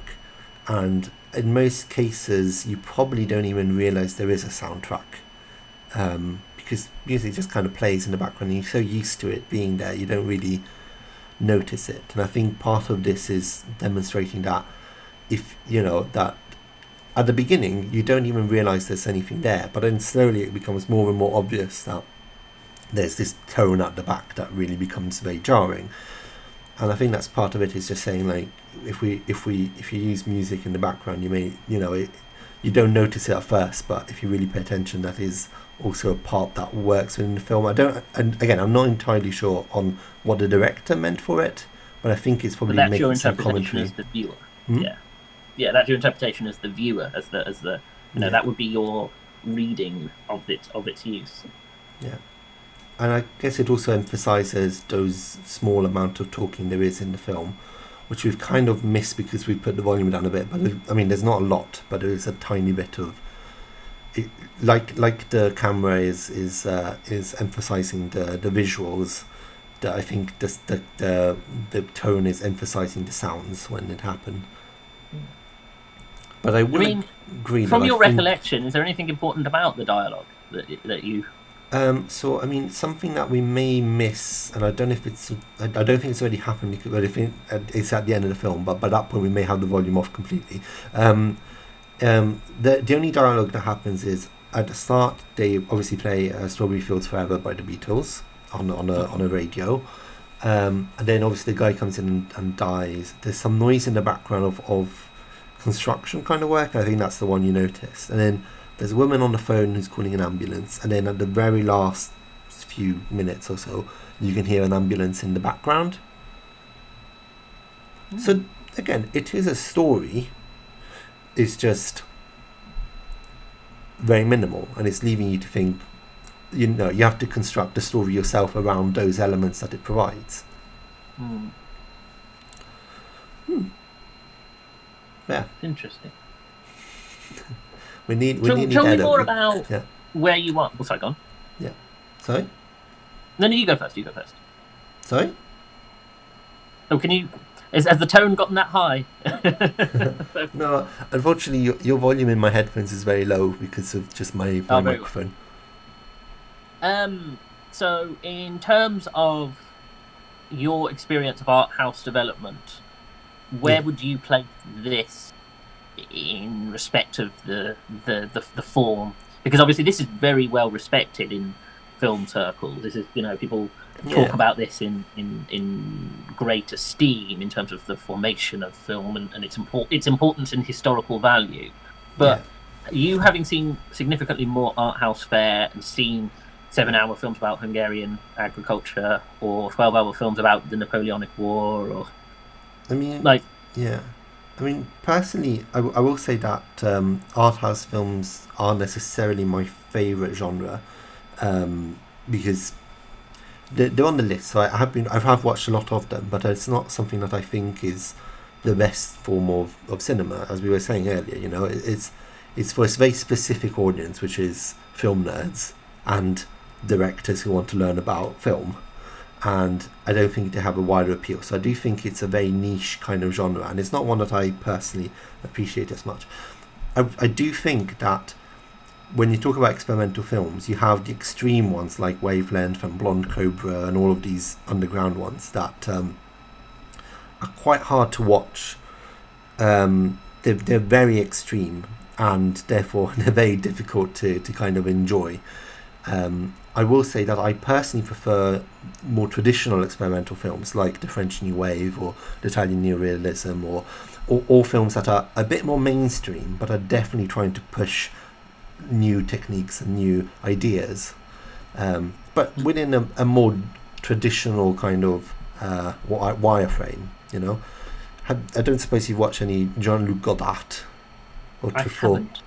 and in most cases you probably don't even realize there is a soundtrack, because music just kind of plays in the background and you're so used to it being there you don't really notice it. And I think part of this is demonstrating that that at the beginning you don't even realize there's anything there, but then slowly it becomes more and more obvious that there's this tone at the back that really becomes very jarring. And I think that's part of it, is just saying, like, if you use music in the background, you may, you don't notice it at first, but if you really pay attention, that is also a part that works within the film. And again, I'm not entirely sure on what the director meant for it, but I think it's probably making some commentary. As the viewer. Yeah, that's your interpretation as the viewer, as the that would be your reading of its use. Yeah. And I guess it also emphasises those small amount of talking there is in the film, which we've kind of missed because we put the volume down a bit. But I mean, there's not a lot, but there is a tiny bit of it, like the camera is emphasising the visuals. That I think the tone is emphasising the sounds when it happened. But I wouldn't agree. From your recollection, is there anything important about the dialogue that you? So I mean, something that we may miss, and I don't know if it's, I don't think it's already happened, but if it's at the end of the film, but by that point we may have the volume off completely. The only dialogue that happens is at the start. They obviously play "Strawberry Fields Forever" by the Beatles on a radio, and then obviously the guy comes in and dies. There's some noise in the background of construction kind of work. I think that's the one you notice, and then there's a woman on the phone who's calling an ambulance, and then at the very last few minutes or so, you can hear an ambulance in the background. So again, it is a story. It's just very minimal, and it's leaving you to think. You have to construct the story yourself around those elements that it provides. Yeah. Interesting. We need Tell me more about where you are. Oh, sorry, go on. Yeah. Sorry? No, you go first. Sorry? Oh, can you... Has the tone gotten that high? No, unfortunately, your volume in my headphones is very low because of just my microphone. So, in terms of your experience of art house development, where would you place this in respect of the form? Because obviously this is very well respected in film circles. This is, people talk about this in great esteem in terms of the formation of film and its importance and historical value. But you, having seen significantly more art house fare and seen 7-hour films about Hungarian agriculture or 12-hour films about the Napoleonic War, or personally, I will say that art house films aren't necessarily my favourite genre, because they're on the list. So I have watched a lot of them, but it's not something that I think is the best form of cinema, as we were saying earlier. It's for a very specific audience, which is film nerds, and directors who want to learn about film, and I don't think they have a wider appeal. So I do think it's a very niche kind of genre, and it's not one that I personally appreciate as much. I do think that when you talk about experimental films, you have the extreme ones like Wavelength and Blonde Cobra and all of these underground ones that are quite hard to watch. They're very extreme, and therefore they're very difficult to kind of enjoy. I will say that I personally prefer more traditional experimental films like the French New Wave or the Italian Neorealism, or films that are a bit more mainstream but are definitely trying to push new techniques and new ideas, but within a more traditional kind of wireframe. You know, I don't suppose you've watched any Jean-Luc Godard or Truffaut? I haven't.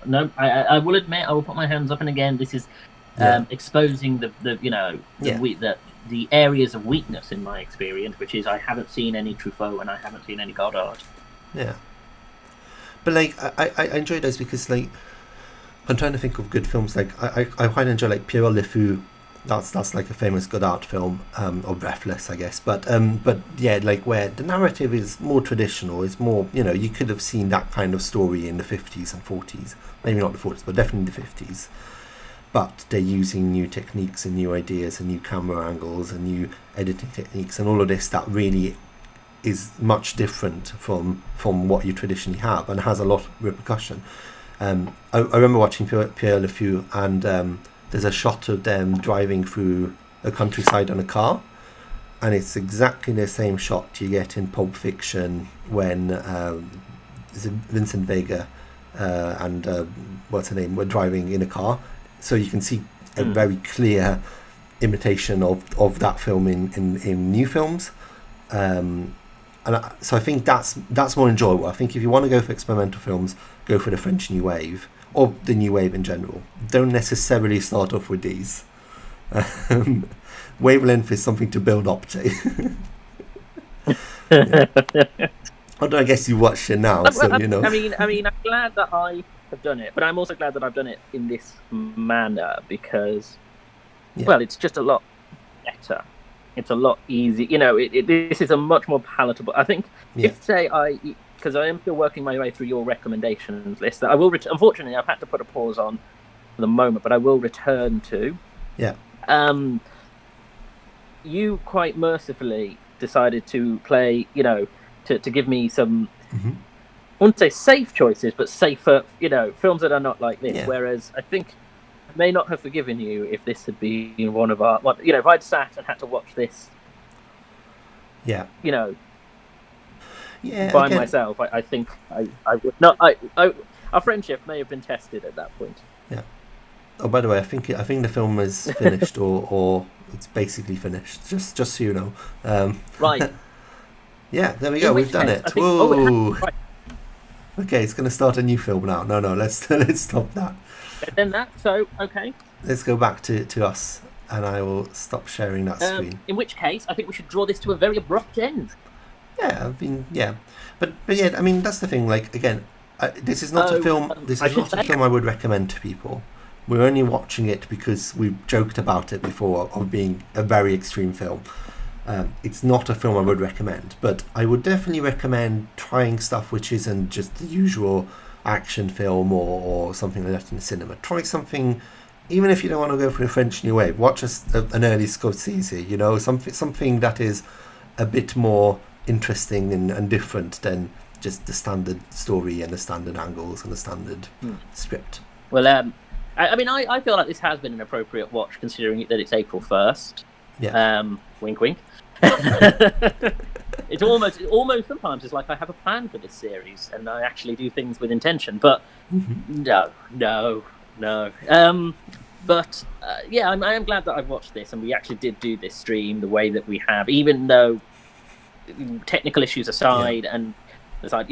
No, I will admit, I will put my hands up, and again, this is exposing the areas of weakness in my experience, which is I haven't seen any Truffaut and I haven't seen any Godard. Yeah, but like I enjoy those because like I'm trying to think of good films. Like I quite enjoy like Pierrot Le Fou. That's like a famous Godard film, or Breathless, I guess. But yeah, like where the narrative is more traditional. It's more, you could have seen that kind of story in the 50s and 40s. Maybe not the 40s, but definitely the 50s. But they're using new techniques and new ideas and new camera angles and new editing techniques and all of this that really is much different from what you traditionally have and has a lot of repercussion. I remember watching Pierre Le Fou, and there's a shot of them driving through a countryside on a car, and it's exactly the same shot you get in Pulp Fiction when Vincent Vega and what's her name were driving in a car. So you can see a very clear imitation of that film in new films, so I think that's more enjoyable. I think if you want to go for experimental films, go for the French New Wave or the New Wave in general. Don't necessarily start off with these. Wavelength is something to build up to. Yeah. Although I guess you watched it now, so you know. I mean, I'm glad that I have done it, but I'm also glad that I've done it in this manner because, well, it's just a lot better. It's a lot easier. This is a much more palatable. I think if, say, because I am still working my way through your recommendations list, that I will. Unfortunately, I've had to put a pause on for the moment, but I will return to. Yeah. You quite mercifully decided to play. To give me some. Mm-hmm. I wouldn't say safe choices, but safer, films that are not like this. Yeah. Whereas I think I may not have forgiven you if this had been one of our, if I'd sat and had to watch this, yeah, by myself, I think I would not. Our friendship may have been tested at that point. Yeah. Oh, by the way, I think the film is finished, or it's basically finished. Just so you know. Right. Yeah, there we go. We've done it. Whoa. Right. Okay, it's going to start a new film now. No, let's stop that. Then okay. Let's go back to us, and I will stop sharing that screen. In which case, I think we should draw this to a very abrupt end. Yeah, but yeah, I mean that's the thing. Like again, this is not a film. This is not a film I would recommend to people. We're only watching it because we've joked about it before of being a very extreme film. It's not a film I would recommend, but I would definitely recommend trying stuff which isn't just the usual action film or something like that in the cinema. Try something, even if you don't want to go for the French New Wave. Watch an early Scorsese, something that is a bit more interesting and different than just the standard story and the standard angles and the standard script. Well, I feel like this has been an appropriate watch considering that it's April 1st. Yeah. Wink, wink. It's almost sometimes it's like I have a plan for this series and I actually do things with intention, but no. But I am glad that I've watched this and we actually did do this stream the way that we have, even though technical issues aside, and aside,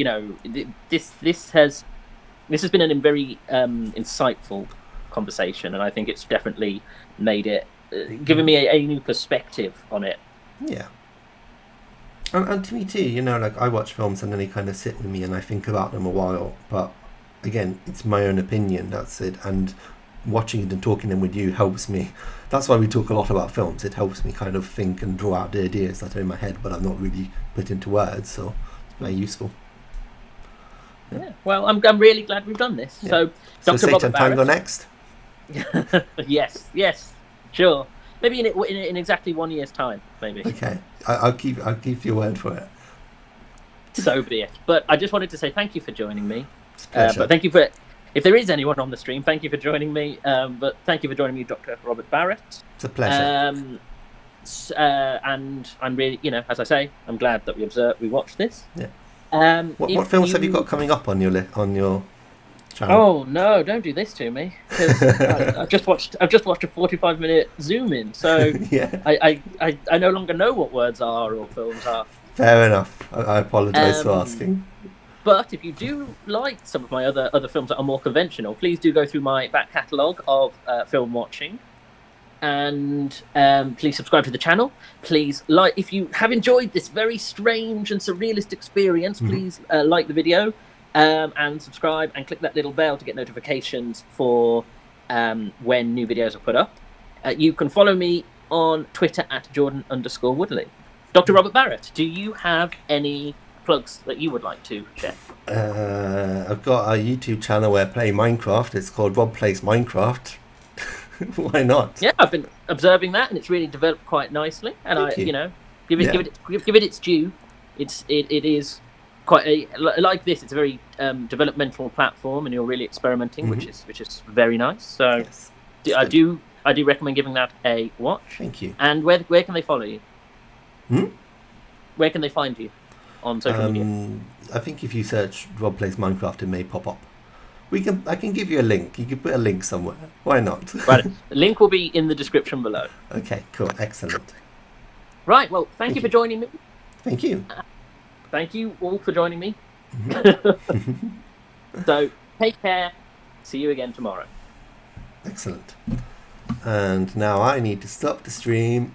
this has been a very insightful conversation, and I think it's definitely made it. Giving me a new perspective on it. Yeah. And to me too, like I watch films and then they kind of sit with me and I think about them a while. But again, it's my own opinion, that's it. And watching it and talking them with you helps me. That's why we talk a lot about films. It helps me kind of think and draw out the ideas that are in my head, but I'm not really put into words. So it's very useful. Yeah. Well, I'm really glad we've done this. Yeah. So, So Dr. Satan Robert Tango Barratt. next. Yes, sure. Maybe in exactly 1 year's time, maybe. Okay, I'll keep your word for it. So be it. But I just wanted to say thank you for joining me. It's a pleasure. But thank you for, if there is anyone on the stream, thank you for joining me. But thank you for joining me, Dr. Robert Barratt. It's a pleasure. And I'm really, as I say, I'm glad that we watched this. Yeah. If What films have you got coming up on your channel? Oh no! Don't do this to me. 'Cause I've just watched a 45-minute zoom in, so Yeah. I no longer know what words are or films are. Fair enough. I apologise for asking. But if you do like some of my other films that are more conventional, please do go through my back catalogue of film watching, and please subscribe to the channel. Please if you have enjoyed this very strange and surrealist experience, please like the video. And subscribe and click that little bell to get notifications for when new videos are put up. You can follow me on Twitter at Jordan_Woodley. Dr. Robert Barratt, do you have any plugs that you would like to share? I've got a YouTube channel where I play Minecraft. It's called Rob Plays Minecraft. Why not? Yeah, I've been observing that, and it's really developed quite nicely. And Thank you. give it its due. It is quite like this. It's a very developmental platform, and you're really experimenting, which is very nice. So Yes. I do recommend giving that a watch. Thank you. And where can they follow you? Hmm? Where can they find you on social media? I think if you search Rob Plays Minecraft, it may pop up. I can give you a link. You can put a link somewhere. Why not? Right, the link will be in the description below. Okay, cool, excellent. Right, well, thank you for joining me. Thank you. Thank you all for joining me. So take care. See you again tomorrow. Excellent. And now I need to stop the stream.